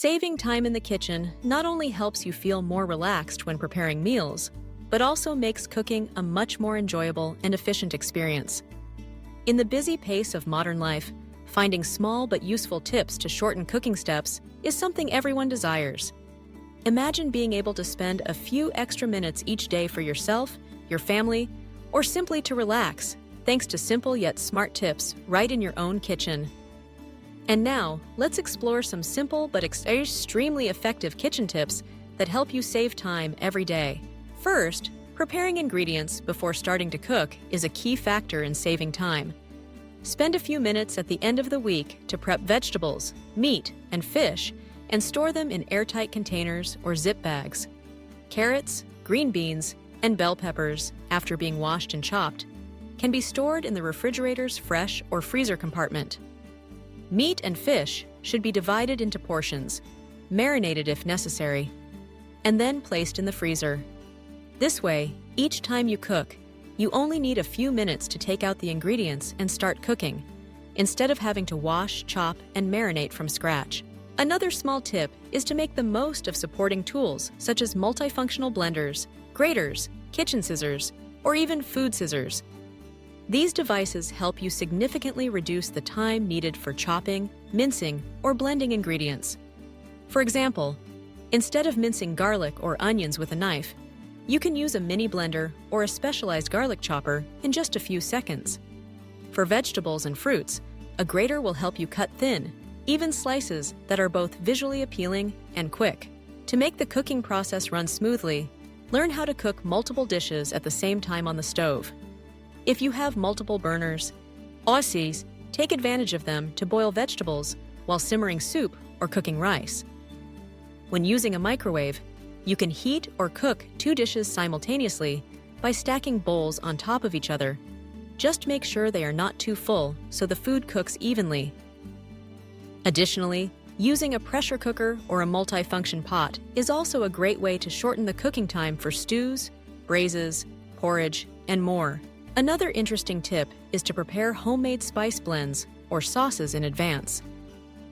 Saving time in the kitchen not only helps you feel more relaxed when preparing meals, but also makes cooking a much more enjoyable and efficient experience. In the busy pace of modern life, finding small but useful tips to shorten cooking steps is something everyone desires. Imagine being able to spend a few extra minutes each day for yourself, your family, or simply to relax, thanks to simple yet smart tips right in your own kitchen. And now, let's explore some simple but extremely effective kitchen tips that help you save time every day. First, preparing ingredients before starting to cook is a key factor in saving time. Spend a few minutes at the end of the week to prep vegetables, meat, and fish, and store them in airtight containers or zip bags. Carrots, green beans, and bell peppers, after being washed and chopped, can be stored in the refrigerator's fresh or freezer compartment. Meat and fish should be divided into portions, marinated if necessary, and then placed in the freezer. This way, each time you cook, you only need a few minutes to take out the ingredients and start cooking, instead of having to wash, chop, and marinate from scratch. Another small tip is to make the most of supporting tools such as multifunctional blenders, graters, kitchen scissors, or even food scissors. These devices help you significantly reduce the time needed for chopping, mincing, or blending ingredients. For example, instead of mincing garlic or onions with a knife, you can use a mini blender or a specialized garlic chopper in just a few seconds. For vegetables and fruits, a grater will help you cut thin, even slices that are both visually appealing and quick. To make the cooking process run smoothly, learn how to cook multiple dishes at the same time on the stove. If you have multiple burners, Aussies, take advantage of them to boil vegetables while simmering soup or cooking rice. When using a microwave, you can heat or cook two dishes simultaneously by stacking bowls on top of each other. Just make sure they are not too full so the food cooks evenly. Additionally, using a pressure cooker or a multifunction pot is also a great way to shorten the cooking time for stews, braises, porridge, and more. Another interesting tip is to prepare homemade spice blends or sauces in advance.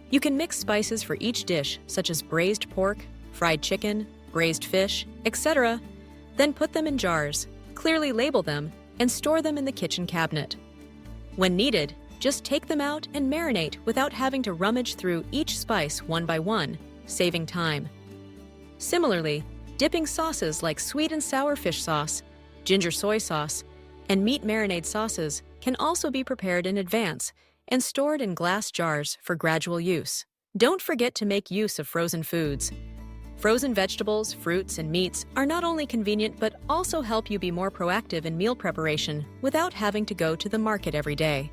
You can mix spices for each dish, such as braised pork, fried chicken, braised fish, etc., then put them in jars, clearly label them, and store them in the kitchen cabinet. When needed, just take them out and marinate without having to rummage through each spice one by one, saving time. Similarly, dipping sauces like sweet and sour fish sauce, ginger soy sauce, and meat marinade sauces can also be prepared in advance and stored in glass jars for gradual use. Don't forget to make use of frozen foods. Frozen vegetables, fruits, and meats are not only convenient but also help you be more proactive in meal preparation without having to go to the market every day.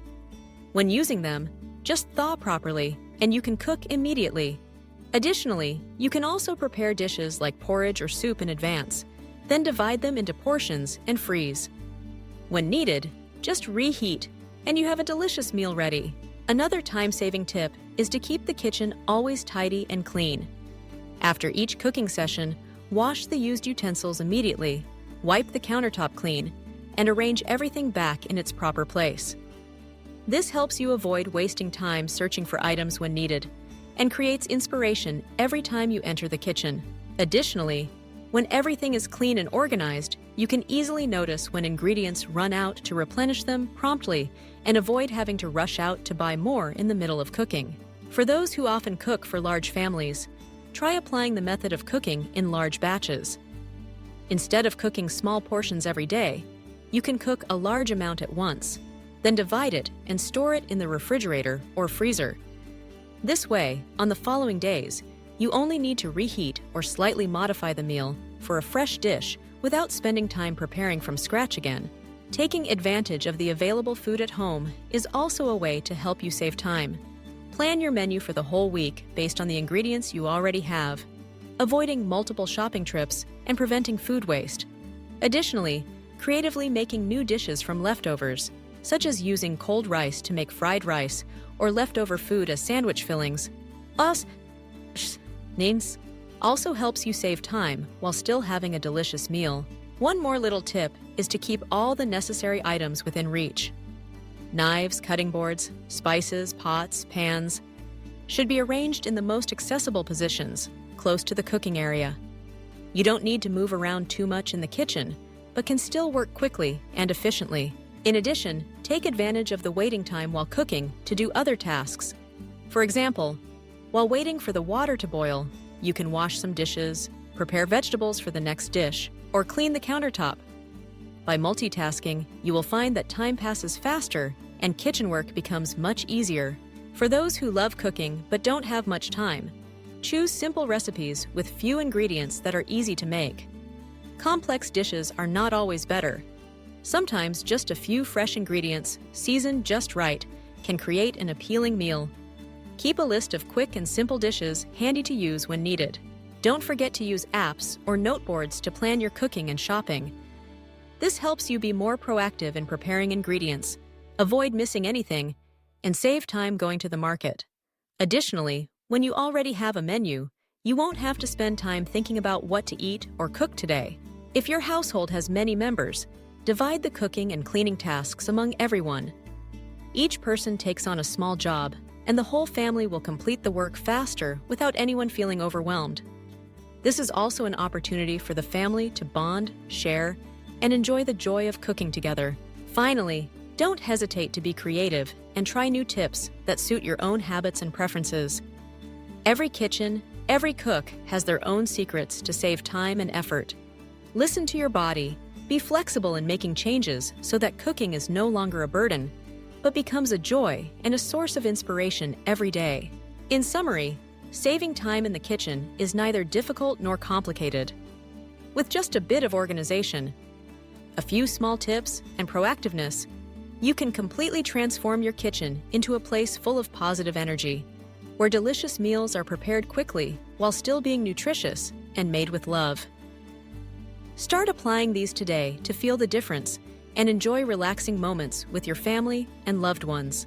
When using them, just thaw properly and you can cook immediately. Additionally, you can also prepare dishes like porridge or soup in advance, then divide them into portions and freeze. When needed, just reheat and you have a delicious meal ready. Another time-saving tip is to keep the kitchen always tidy and clean. After each cooking session, wash the used utensils immediately, wipe the countertop clean, and arrange everything back in its proper place. This helps you avoid wasting time searching for items when needed, and creates inspiration every time you enter the kitchen. Additionally, when everything is clean and organized, you can easily notice when ingredients run out to replenish them promptly and avoid having to rush out to buy more in the middle of cooking. For those who often cook for large families, try applying the method of cooking in large batches. Instead of cooking small portions every day, you can cook a large amount at once, then divide it and store it in the refrigerator or freezer. This way, on the following days, you only need to reheat or slightly modify the meal for a fresh dish without spending time preparing from scratch again. Taking advantage of the available food at home is also a way to help you save time. Plan your menu for the whole week based on the ingredients you already have, avoiding multiple shopping trips and preventing food waste. Additionally, creatively making new dishes from leftovers, such as using cold rice to make fried rice or leftover food as sandwich fillings, names also helps you save time while still having a delicious meal. One more little tip is to keep all the necessary items within reach. Knives, cutting boards, spices, pots, pans. should be arranged in the most accessible positions, close to the cooking area. You don't need to move around too much in the kitchen, but can still work quickly and efficiently. In addition, take advantage of the waiting time while cooking to do other tasks. For example, while waiting for the water to boil, you can wash some dishes, prepare vegetables for the next dish, or clean the countertop. By multitasking, you will find that time passes faster and kitchen work becomes much easier. For those who love cooking but don't have much time, choose simple recipes with few ingredients that are easy to make. Complex dishes are not always better. Sometimes just a few fresh ingredients, seasoned just right, can create an appealing meal. Keep a list of quick and simple dishes handy to use when needed. Don't forget to use apps or noteboards to plan your cooking and shopping. This helps you be more proactive in preparing ingredients, avoid missing anything, and save time going to the market. Additionally, when you already have a menu, you won't have to spend time thinking about what to eat or cook today. If your household has many members, divide the cooking and cleaning tasks among everyone. Each person takes on a small job, and the whole family will complete the work faster without anyone feeling overwhelmed. This is also an opportunity for the family to bond, share, and enjoy the joy of cooking together. Finally, don't hesitate to be creative and try new tips that suit your own habits and preferences. Every kitchen, every cook has their own secrets to save time and effort. Listen to your body, be flexible in making changes so that cooking is no longer a burden, but becomes a joy and a source of inspiration every day. In summary, saving time in the kitchen is neither difficult nor complicated. With just a bit of organization, a few small tips, and proactiveness, you can completely transform your kitchen into a place full of positive energy, where delicious meals are prepared quickly while still being nutritious and made with love. Start applying these today to feel the difference and enjoy relaxing moments with your family and loved ones.